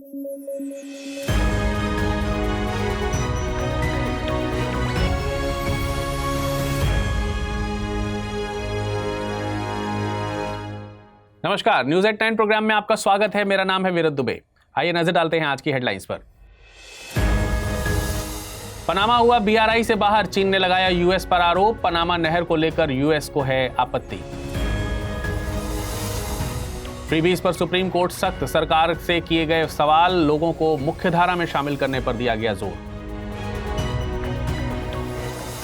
नमस्कार, news at 9 programme में आपका स्वागत है। मेरा नाम है वीरत दुबे। आइए नजर डालते हैं आज की हेडलाइंस पर। पनामा हुआ बीआरआई से बाहर, चीन ने लगाया यूएस पर आरोप। पनामा नहर को लेकर यूएस को है आपत्ति। फ्रीबीज पर सुप्रीम कोर्ट सख्त, सरकार से किए गए सवाल, लोगों को मुख्यधारा में शामिल करने पर दिया गया जोर।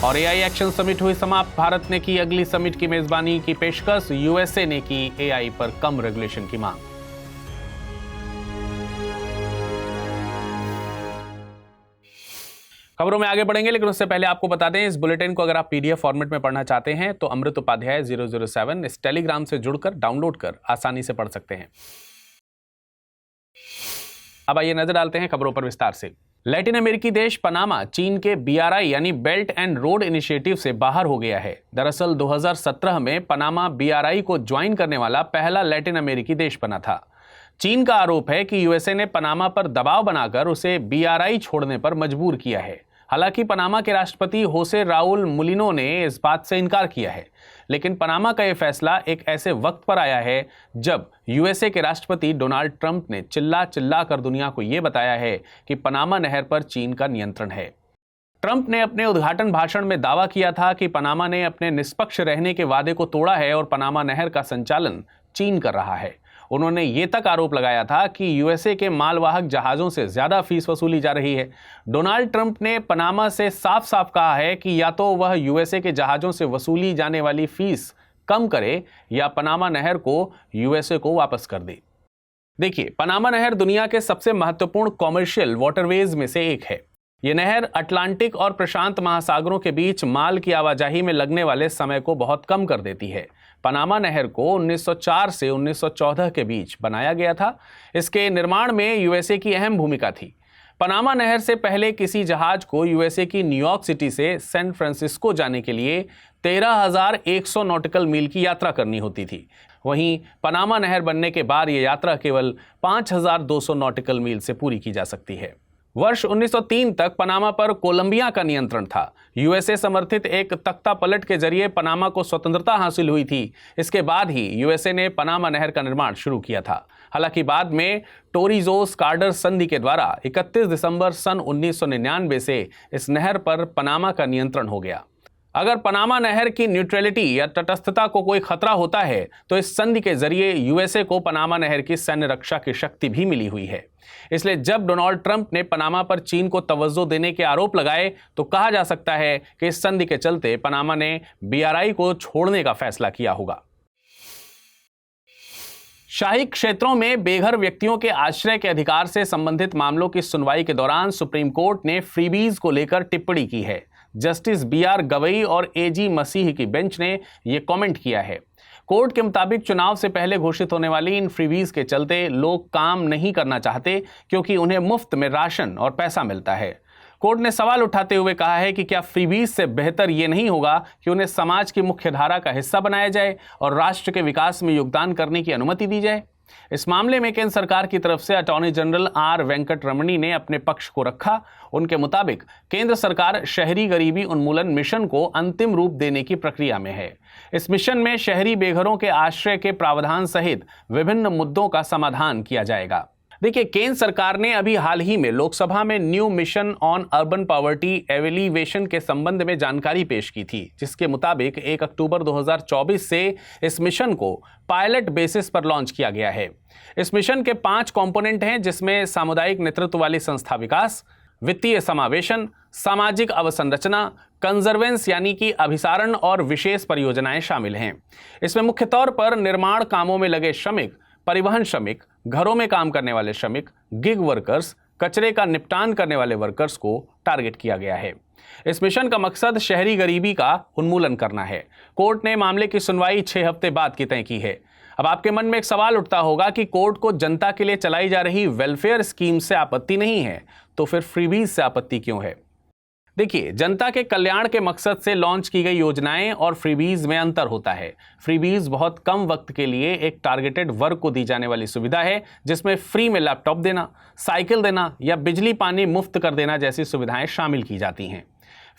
और एआई एक्शन समिट हुई समाप्त, भारत ने की अगली समिट की मेजबानी की पेशकश, यूएसए ने की एआई पर कम रेगुलेशन की मांग। खबरों में आगे बढ़ेंगे, लेकिन उससे पहले आपको बता दें, इस बुलेटिन को अगर आप पीडीएफ फॉर्मेट में पढ़ना चाहते हैं तो अमृत उपाध्याय 007 इस टेलीग्राम से जुड़कर डाउनलोड कर आसानी से पढ़ सकते हैं। अब आइए नजर डालते हैं खबरों पर विस्तार से। लैटिन अमेरिकी देश पनामा चीन के बीआरआई यानी बेल्ट एंड रोड इनिशिएटिव से बाहर हो गया है। दरअसल 2017 में पनामा बीआरआई को ज्वाइन करने वाला पहला लैटिन अमेरिकी देश बना था। चीन का आरोप है कि यूएसए ने पनामा पर दबाव बनाकर उसे बीआरआई छोड़ने पर मजबूर किया है। हालांकि पनामा के राष्ट्रपति होसे राउल मुलिनो ने इस बात से इनकार किया है, लेकिन पनामा का यह फैसला एक ऐसे वक्त पर आया है जब यूएसए के राष्ट्रपति डोनाल्ड ट्रंप ने चिल्ला चिल्ला कर दुनिया को यह बताया है कि पनामा नहर पर चीन का नियंत्रण है। ट्रंप ने अपने उद्घाटन भाषण में दावा किया था कि पनामा ने अपने निष्पक्ष रहने के वादे को तोड़ा है और पनामा नहर का संचालन चीन कर रहा है। उन्होंने ये तक आरोप लगाया था कि यूएसए के मालवाहक जहाजों से ज्यादा फीस वसूली जा रही है। डोनाल्ड ट्रंप ने पनामा से साफ साफ कहा है कि या तो वह यूएसए के जहाजों से वसूली जाने वाली फीस कम करे या पनामा नहर को यूएसए को वापस कर दे। देखिए, पनामा नहर दुनिया के सबसे महत्वपूर्ण कॉमर्शियल वाटरवेज में से एक है। यह नहर अटलांटिक और प्रशांत महासागरों के बीच माल की आवाजाही में लगने वाले समय को बहुत कम कर देती है। पनामा नहर को 1904 से 1914 के बीच बनाया गया था। इसके निर्माण में यूएसए की अहम भूमिका थी। पनामा नहर से पहले किसी जहाज को यूएसए की न्यूयॉर्क सिटी से सैन फ्रांसिस्को जाने के लिए 13,100 नॉटिकल मील की यात्रा करनी होती थी। वहीं पनामा नहर बनने के बाद यह यात्रा केवल 5,200 नॉटिकल मील से पूरी की जा सकती है। वर्ष 1903 तक पनामा पर कोलंबिया का नियंत्रण था। यूएसए समर्थित एक तख्ता पलट के जरिए पनामा को स्वतंत्रता हासिल हुई थी। इसके बाद ही यूएसए ने पनामा नहर का निर्माण शुरू किया था। हालांकि बाद में टोरिज़ो-स्कार्डर संधि के द्वारा 31 दिसंबर सन 1999 से इस नहर पर पनामा का नियंत्रण हो गया। अगर पनामा नहर की न्यूट्रलिटी या तटस्थता को कोई खतरा होता है तो इस संधि के जरिए यूएसए को पनामा नहर की सैन्य रक्षा की शक्ति भी मिली हुई है। इसलिए जब डोनाल्ड ट्रंप ने पनामा पर चीन को तवज्जो देने के आरोप लगाए तो कहा जा सकता है कि इस संधि के चलते पनामा ने बीआरआई को छोड़ने का फैसला किया होगा। शाही क्षेत्रों में बेघर व्यक्तियों के आश्रय के अधिकार से संबंधित मामलों की सुनवाई के दौरान सुप्रीम कोर्ट ने फ्रीबीज को लेकर टिप्पणी की है। जस्टिस बीआर गवई और एजी मसीह की बेंच ने यह कमेंट किया है। कोर्ट के मुताबिक चुनाव से पहले घोषित होने वाली इन फ्रीबीज के चलते लोग काम नहीं करना चाहते क्योंकि उन्हें मुफ्त में राशन और पैसा मिलता है। कोर्ट ने सवाल उठाते हुए कहा है कि क्या फ्रीबीज से बेहतर ये नहीं होगा कि उन्हें समाज की मुख्य धारा का हिस्सा बनाया जाए और राष्ट्र के विकास में योगदान करने की अनुमति दी जाए। इस मामले में केंद्र सरकार की तरफ से अटॉर्नी जनरल आर वेंकट रमणी ने अपने पक्ष को रखा। उनके मुताबिक केंद्र सरकार शहरी गरीबी उन्मूलन मिशन को अंतिम रूप देने की प्रक्रिया में है। इस मिशन में शहरी बेघरों के आश्रय के प्रावधान सहित विभिन्न मुद्दों का समाधान किया जाएगा। देखिए, केंद्र सरकार ने अभी हाल ही में लोकसभा में new mission on urban poverty evaluation के संबंध में जानकारी पेश की थी, जिसके मुताबिक 1 अक्टूबर 2024 से इस मिशन को पायलट बेसिस पर लॉन्च किया गया है। इस मिशन के 5 कंपोनेंट हैं, जिसमें सामुदायिक नेतृत्व वाली संस्था विकास, वित्तीय समावेशन, सामाजिक अवसंरचना, कंजर्वेंस यानी कि अभिसारण और विशेष परियोजनाएं शामिल हैं। इसमें मुख्य तौर पर निर्माण कामों में लगे श्रमिक, परिवहन श्रमिक, घरों में काम करने वाले श्रमिक, गिग वर्कर्स, कचरे का निपटान करने वाले वर्कर्स को टारगेट किया गया है। इस मिशन का मकसद शहरी गरीबी का उन्मूलन करना है। कोर्ट ने मामले की सुनवाई 6 हफ्ते बाद की तय की है। अब आपके मन में एक सवाल उठता होगा कि कोर्ट को जनता के लिए चलाई जा रही वेलफेयर स्कीम से आपत्ति नहीं है, तो फिर फ्रीबीज से आपत्ति क्यों है? देखिए, जनता के कल्याण के मकसद से लॉन्च की गई योजनाएं और फ्रीबीज में अंतर होता है। फ्रीबीज बहुत कम वक्त के लिए एक टारगेटेड वर्ग को दी जाने वाली सुविधा है, जिसमें फ्री में लैपटॉप देना, साइकिल देना या बिजली पानी मुफ्त कर देना जैसी सुविधाएं शामिल की जाती हैं।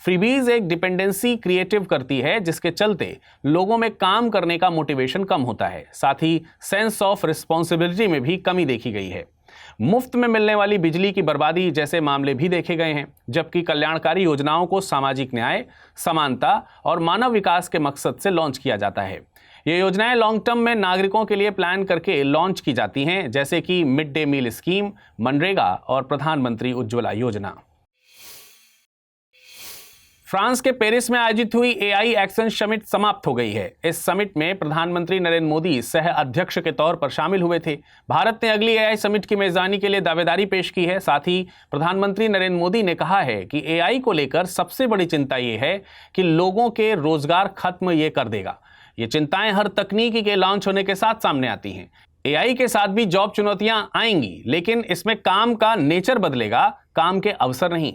फ्रीबीज एक डिपेंडेंसी क्रिएटिव करती है, जिसके चलते लोगों में काम करने का मोटिवेशन कम होता है। साथ ही सेंस ऑफ रिस्पॉन्सिबिलिटी में भी कमी देखी गई है। मुफ्त में मिलने वाली बिजली की बर्बादी जैसे मामले भी देखे गए हैं, जबकि कल्याणकारी योजनाओं को सामाजिक न्याय, समानता और मानव विकास के मकसद से लॉन्च किया जाता है। ये योजनाएं लॉन्ग टर्म में नागरिकों के लिए प्लान करके लॉन्च की जाती हैं, जैसे कि मिड डे मील स्कीम, मनरेगा और प्रधानमंत्री उज्ज्वला योजना। फ्रांस के पेरिस में आयोजित हुई एआई एक्शन समिट समाप्त हो गई है। इस समिट में प्रधानमंत्री नरेंद्र मोदी सह अध्यक्ष के तौर पर शामिल हुए थे। भारत ने अगली एआई समिट की मेजबानी के लिए दावेदारी पेश की है। साथ ही प्रधानमंत्री नरेंद्र मोदी ने कहा है कि एआई को लेकर सबसे बड़ी चिंता ये है कि लोगों के रोजगार खत्म ये कर देगा। ये चिंताएं हर तकनीकी के लॉन्च होने के साथ सामने आती हैं। एआई के साथ भी जॉब चुनौतियां आएंगी, लेकिन इसमें काम का नेचर बदलेगा, काम के अवसर नहीं।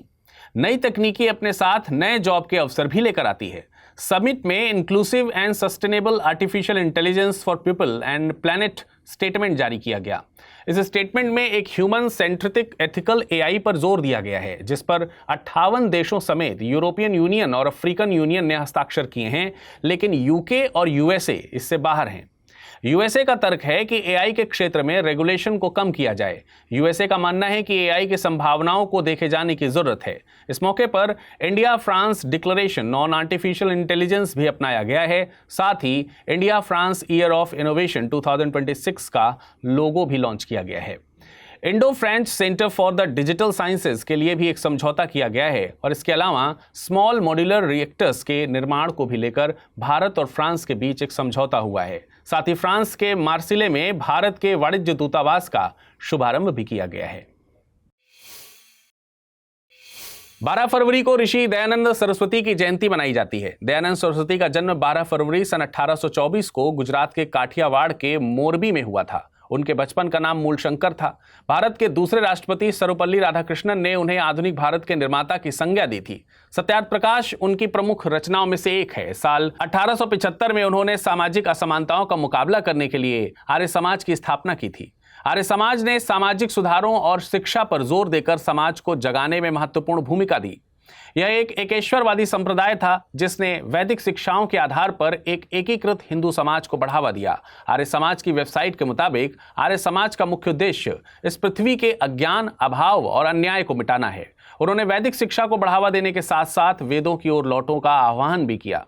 नई तकनीकी अपने साथ नए जॉब के अवसर भी लेकर आती है। समिट में inclusive and sustainable artificial intelligence for people and planet statement जारी किया गया। इस स्टेटमेंट में एक ह्यूमन सेंट्रिक एथिकल एआई पर जोर दिया गया है, जिस पर 58 देशों समेत यूरोपियन यूनियन और अफ्रीकन यूनियन ने हस्ताक्षर किए हैं, लेकिन यूके और यूएसए इससे बाहर हैं। यूएसए का तर्क है कि एआई के क्षेत्र में रेगुलेशन को कम किया जाए। यूएसए का मानना है कि एआई की संभावनाओं को देखे जाने की जरूरत है। इस मौके पर India France declaration on artificial intelligence भी अपनाया गया है। साथ ही India France year of innovation 2026 का लोगो भी लॉन्च किया गया है। Indo French centre for the digital sciences के लिए भी एक समझौता किया गया है और इसके अलावा स्मॉल मॉड्यूलर रिएक्टर्स के निर्माण को भी लेकर भारत और फ्रांस के बीच एक समझौता हुआ है। साथ ही फ्रांस के मार्सिले में भारत के वाणिज्य दूतावास का शुभारंभ भी किया गया है। 12 फरवरी को ऋषि दयानंद सरस्वती की जयंती मनाई जाती है। दयानंद सरस्वती का जन्म 12 फरवरी सन 1824 को गुजरात के काठियावाड़ के मोरबी में हुआ था। उनके बचपन का नाम मूलशंकर था। भारत के दूसरे राष्ट्रपति सर्वपल्ली राधाकृष्णन ने उन्हें आधुनिक भारत के निर्माता की संज्ञा दी थी। सत्यार्थ प्रकाश उनकी प्रमुख रचनाओं में से एक है। साल 1875 में उन्होंने सामाजिक असमानताओं का मुकाबला करने के लिए आर्य समाज की स्थापना की थी। आर्य समाज ने सामाजिक सुधारों और शिक्षा पर जोर देकर समाज को जगाने में महत्वपूर्ण भूमिका दी। यह एक एकेश्वरवादी संप्रदाय था, जिसने वैदिक शिक्षाओं के आधार पर एक एकीकृत हिंदू समाज को बढ़ावा दिया। आर्य समाज की वेबसाइट के मुताबिक आर्य समाज का मुख्य उद्देश्य इस पृथ्वी के अज्ञान, अभाव और अन्याय को मिटाना है। उन्होंने वैदिक शिक्षा को बढ़ावा देने के साथ साथ वेदों की ओर लौटों का आह्वान भी किया।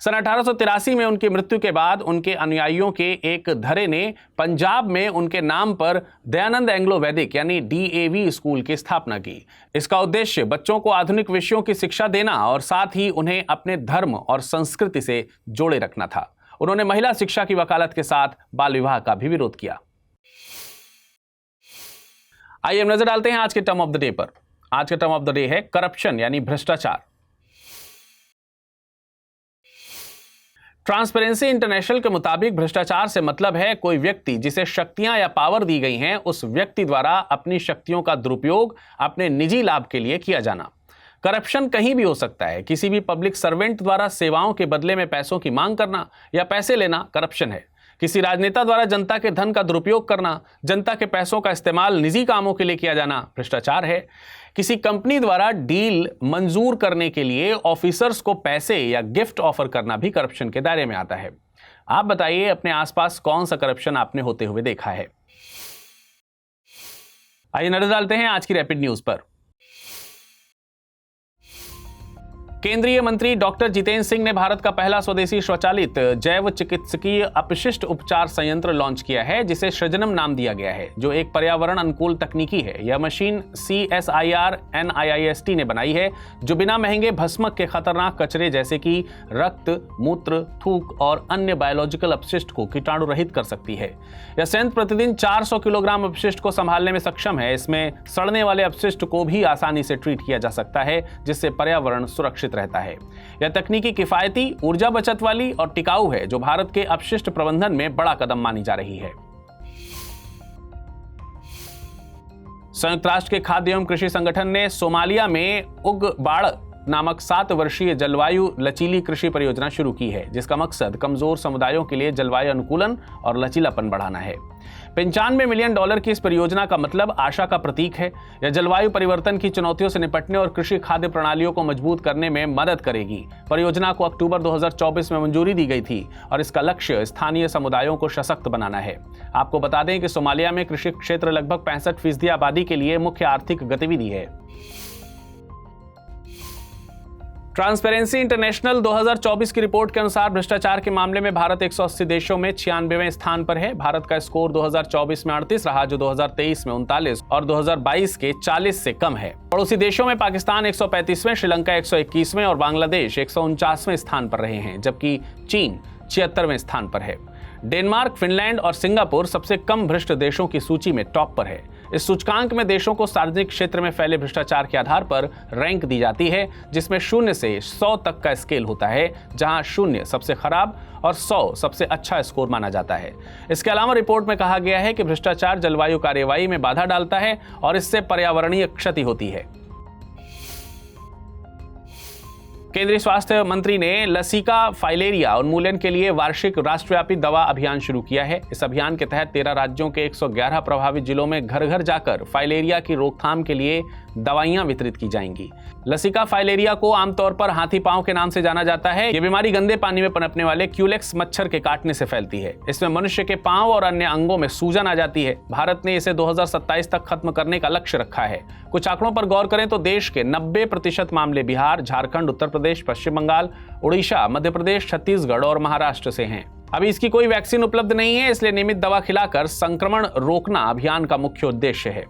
सन 1883 में उनकी मृत्यु के बाद उनके अनुयायियों के एक धड़े ने पंजाब में उनके नाम पर दयानंद एंग्लो वैदिक यानी DAV स्कूल की स्थापना की। इसका उद्देश्य बच्चों को आधुनिक विषयों की शिक्षा देना और साथ ही उन्हें अपने धर्म और संस्कृति से जोड़े रखना था। उन्होंने महिला शिक्षा की वकालत के साथ बाल विवाह का भी विरोध किया। आइए हम नजर डालते हैं आज के टर्म ऑफ द डे पर। आज का टर्म ऑफ द डे है करप्शन यानी भ्रष्टाचार। ट्रांसपेरेंसी इंटरनेशनल के मुताबिक भ्रष्टाचार से मतलब है कोई व्यक्ति जिसे शक्तियां या पावर दी गई हैं, उस व्यक्ति द्वारा अपनी शक्तियों का दुरुपयोग अपने निजी लाभ के लिए किया जाना। करप्शन कहीं भी हो सकता है। किसी भी पब्लिक सर्वेंट द्वारा सेवाओं के बदले में पैसों की मांग करना या पैसे लेना करप्शन है। किसी राजनेता द्वारा जनता के धन का दुरुपयोग करना, जनता के पैसों का इस्तेमाल निजी कामों के लिए किया जाना भ्रष्टाचार है। किसी कंपनी द्वारा डील मंजूर करने के लिए ऑफिसर्स को पैसे या गिफ्ट ऑफर करना भी करप्शन के दायरे में आता है। आप बताइए, अपने आसपास कौन सा करप्शन आपने होते हुए देखा है? आइए नजर डालते हैं आज की रैपिड न्यूज पर। केंद्रीय मंत्री डॉक्टर जितेंद्र सिंह ने भारत का पहला स्वदेशी स्वचालित जैव चिकित्सकीय अपशिष्ट उपचार संयंत्र लॉन्च किया है, जिसे सृजनम नाम दिया गया है, जो एक पर्यावरण अनुकूल तकनीकी है। यह मशीन CSIR NIIST ने बनाई है, जो बिना महंगे भस्मक के खतरनाक कचरे जैसे कि रक्त, मूत्र, थूक और अन्य बायोलॉजिकल अपशिष्ट को कीटाणु रहित कर सकती है। यह संयंत्र प्रतिदिन 400 किलोग्राम अपशिष्ट को संभालने में सक्षम है। इसमें सड़ने वाले अपशिष्ट को भी आसानी से ट्रीट किया जा सकता है, जिससे पर्यावरण सुरक्षित रहता है। यह तकनीकी किफायती, ऊर्जा बचत वाली और टिकाऊ है, जो भारत के अपशिष्ट प्रबंधन में बड़ा कदम मानी जा रही है। संयुक्त राष्ट्र के खाद्य एवं कृषि संगठन ने सोमालिया में उग बाड़ नामक 7 वर्षीय जलवायु लचीली कृषि परियोजना शुरू की है, जिसका मकसद कमजोर समुदायों के लिए जलवायु अनुकूलन और लचीलापन बढ़ाना है। $95 मिलियन की इस परियोजना का मतलब आशा का प्रतीक है। यह जलवायु परिवर्तन की चुनौतियों से निपटने और कृषि खाद्य प्रणालियों को मजबूत करने में मदद करेगी। परियोजना को अक्टूबर 2024 में मंजूरी दी गई थी और इसका लक्ष्य स्थानीय समुदायों को सशक्त बनाना है। आपको बता दें कि सोमालिया में कृषि क्षेत्र लगभग 65% आबादी के लिए मुख्य आर्थिक गतिविधि है। ट्रांसपेरेंसी इंटरनेशनल 2024 की रिपोर्ट के अनुसार भ्रष्टाचार के मामले में भारत 180 देशों में 96वें स्थान पर है। भारत का स्कोर 2024 में 38 रहा, जो 2023 में 39 और 2022 के 40 से कम है। पड़ोसी देशों में पाकिस्तान 135वें, श्रीलंका 121वें और बांग्लादेश 149वें स्थान पर रहे हैं, जबकि चीन 76वें स्थान पर है। डेनमार्क, फिनलैंड और सिंगापुर सबसे कम भ्रष्ट देशों की सूची में टॉप पर है। इस सूचकांक में देशों को सार्वजनिक क्षेत्र में फैले भ्रष्टाचार के आधार पर रैंक दी जाती है, जिसमें 0 से 100 तक का स्केल होता है, जहां 0 सबसे खराब और 100 सबसे अच्छा स्कोर माना जाता है। इसके अलावा रिपोर्ट में कहा गया है कि भ्रष्टाचार जलवायु कार्यवाही में बाधा डालता है और इससे पर्यावरणीय क्षति होती है। केंद्रीय स्वास्थ्य मंत्री ने लसिका फाइलेरिया उन्मूलन के लिए वार्षिक राष्ट्रव्यापी दवा अभियान शुरू किया है। इस अभियान के तहत 13 राज्यों के 111 प्रभावित जिलों में घर घर जाकर फाइलेरिया की रोकथाम के लिए दवाइयां वितरित की जाएंगी। लसिका फाइलेरिया को आमतौर पर हाथी पांव के नाम से जाना जाता है। यह बीमारी गंदे पानी में पनपने वाले क्यूलेक्स मच्छर के काटने से फैलती है। इसमें मनुष्य के पांव और अन्य अंगों में सूजन आ जाती है। भारत ने इसे 2027 तक खत्म करने का लक्ष्य रखा है। कुछ आंकड़ों पर गौर करें तो देश के 90% मामले बिहार, झारखंड, उत्तर प्रदेश, पश्चिम बंगाल, उड़ीसा, मध्य प्रदेश, छत्तीसगढ़ और महाराष्ट्र से हैं। अभी इसकी कोई वैक्सीन उपलब्ध नहीं है, इसलिए नियमित दवा खिलाकर संक्रमण रोकना अभियान का मुख्य उद्देश्य है।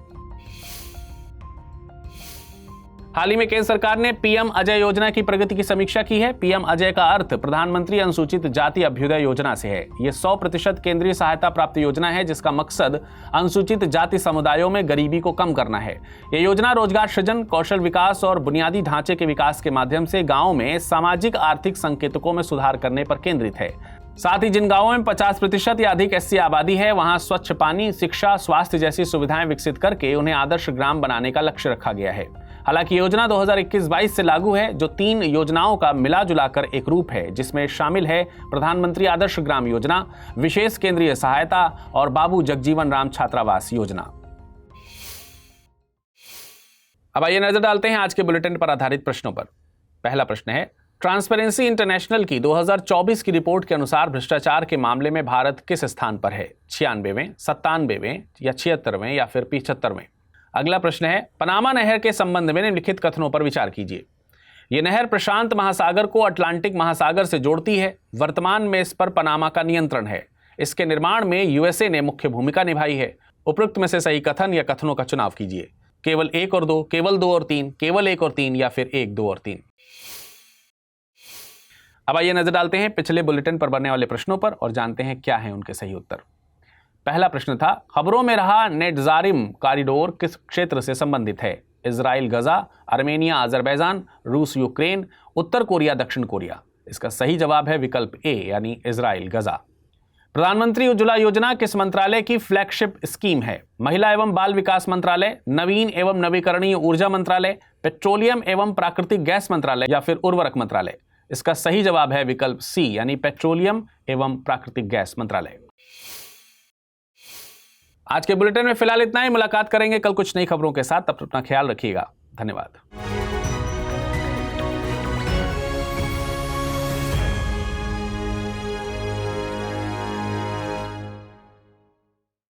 हाल ही में केंद्र सरकार ने पीएम अजय योजना की प्रगति की समीक्षा की है। पीएम अजय का अर्थ प्रधानमंत्री अनुसूचित जाति अभ्युदय योजना से है। यह 100% केंद्रीय सहायता प्राप्त योजना है, जिसका मकसद अनुसूचित जाति समुदायों में गरीबी को कम करना है। यह योजना रोजगार सृजन, कौशल विकास और बुनियादी ढांचे के विकास के माध्यम से गाँव में सामाजिक आर्थिक संकेतकों में सुधार करने पर केंद्रित है। साथ ही जिन गांवों में 50% या अधिक एससी आबादी है, वहां स्वच्छ पानी, शिक्षा, स्वास्थ्य जैसी सुविधाएं विकसित करके उन्हें आदर्श ग्राम बनाने का लक्ष्य रखा गया है। हालांकि योजना 2021-22 से लागू है, जो 3 योजनाओं का मिला जुलाकर एक रूप है, जिसमें शामिल है प्रधानमंत्री आदर्श ग्राम योजना, विशेष केंद्रीय सहायता और बाबू जगजीवन राम छात्रावास योजना। अब आइए नजर डालते हैं आज के बुलेटिन पर आधारित प्रश्नों पर। पहला प्रश्न है, ट्रांसपेरेंसी इंटरनेशनल की 2024 की रिपोर्ट के अनुसार भ्रष्टाचार के मामले में भारत किस स्थान पर है? 96वें, 97वें या 76वें या फिर 75वें? अगला प्रश्न है, पनामा नहर के संबंध में निम्नलिखित कथनों पर विचार कीजिए। यह नहर प्रशांत महासागर को अटलांटिक महासागर से जोड़ती है। वर्तमान में इस पर पनामा का नियंत्रण है। इसके निर्माण में यूएसए ने मुख्य भूमिका निभाई है। उपरोक्त में से सही कथन या कथनों का चुनाव कीजिए। केवल 1 और 2, केवल 2 और 3, केवल 1 और 3 या फिर 1, 2 और 3? अब आइए नजर डालते हैं पिछले बुलेटिन पर बनने वाले प्रश्नों पर और जानते हैं क्या है उनके सही उत्तर। पहला प्रश्न था, खबरों में रहा नेटजारिम कॉरिडोर किस क्षेत्र से संबंधित है? इजराइल गजा, आर्मेनिया अजरबैजान, रूस यूक्रेन, उत्तर कोरिया दक्षिण कोरिया? इसका सही जवाब है विकल्प ए, यानी इजराइल गजा। प्रधानमंत्री उज्ज्वला योजना किस मंत्रालय की फ्लैगशिप स्कीम है? महिला एवं बाल विकास मंत्रालय, नवीन एवं नवीकरणीय ऊर्जा मंत्रालय, पेट्रोलियम एवं प्राकृतिक गैस मंत्रालय या फिर उर्वरक मंत्रालय? इसका सही जवाब है विकल्प सी, यानी पेट्रोलियम एवं प्राकृतिक गैस मंत्रालय। आज के बुलेटिन में फिलहाल इतना ही। मुलाकात करेंगे कल कुछ नई खबरों के साथ। तब तक अपना ख्याल रखिएगा। धन्यवाद।